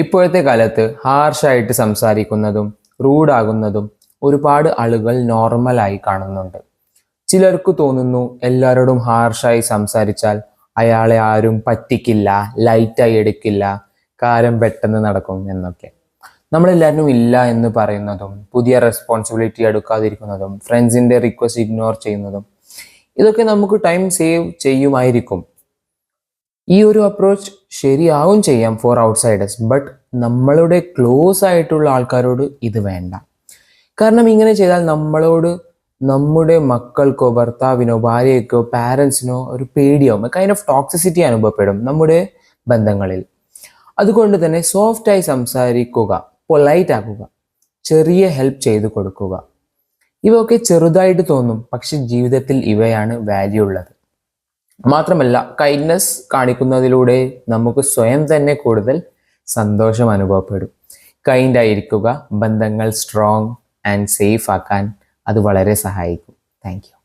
ഇപ്പോഴത്തെ കാലത്ത് ഹാർഷായിട്ട് സംസാരിക്കുന്നതും റൂഡാകുന്നതും ഒരുപാട് ആളുകൾ നോർമലായി കാണുന്നുണ്ട്. ചിലർക്ക് തോന്നുന്നു എല്ലാവരോടും ഹാർഷായി സംസാരിച്ചാൽ അയാളെ ആരും പറ്റിക്കില്ല, ലൈറ്റായി എടുക്കില്ല, കാര്യം പെട്ടെന്ന് നടക്കും എന്നൊക്കെ. നമ്മളെല്ലാവരും ഇല്ല എന്ന് പറയുന്നതും പുതിയ റെസ്പോൺസിബിലിറ്റി എടുക്കാതിരിക്കുന്നതും ഫ്രണ്ട്സിൻ്റെ റിക്വസ്റ്റ് ഇഗ്നോർ ചെയ്യുന്നതും ഇതൊക്കെ നമുക്ക് ടൈം സേവ് ചെയ്യുമായിരിക്കും. ഈ ഒരു അപ്രോച്ച് ശരിയാവും ചെയ്യാം ഫോർ ഔട്ട്സൈഡേഴ്സ്, ബട്ട് നമ്മളുടെ ക്ലോസ് ആയിട്ടുള്ള ആൾക്കാരോട് ഇത് വേണ്ട. കാരണം ഇങ്ങനെ ചെയ്താൽ നമ്മളോട് നമ്മുടെ മക്കൾക്കോ ഭർത്താവിനോ ഭാര്യയ്ക്കോ പാരൻസിനോ ഒരു പേടിയാവും, കൈൻഡ് ഓഫ് ടോക്സിസിറ്റി അനുഭവപ്പെടും നമ്മുടെ ബന്ധങ്ങളിൽ. അതുകൊണ്ട് തന്നെ സോഫ്റ്റായി സംസാരിക്കുക, പൊലൈറ്റ് ആക്കുക, ചെറിയ ഹെൽപ്പ് ചെയ്തു കൊടുക്കുക. ഇവയൊക്കെ ചെറുതായിട്ട് തോന്നും, പക്ഷെ ജീവിതത്തിൽ ഇവയാണ് വാല്യൂ ഉള്ളത്. മാത്രമല്ല കൈൻഡ്നെസ് കാണിക്കുന്നതിലൂടെ നമുക്ക് സ്വയം തന്നെ കൂടുതൽ സന്തോഷം അനുഭവപ്പെടും. കൈൻഡ് ആയിരിക്കുക ബന്ധങ്ങൾ സ്ട്രോങ് ആൻഡ് സേഫ് ആക്കാൻ അത് വളരെ സഹായിക്കും. Thank you.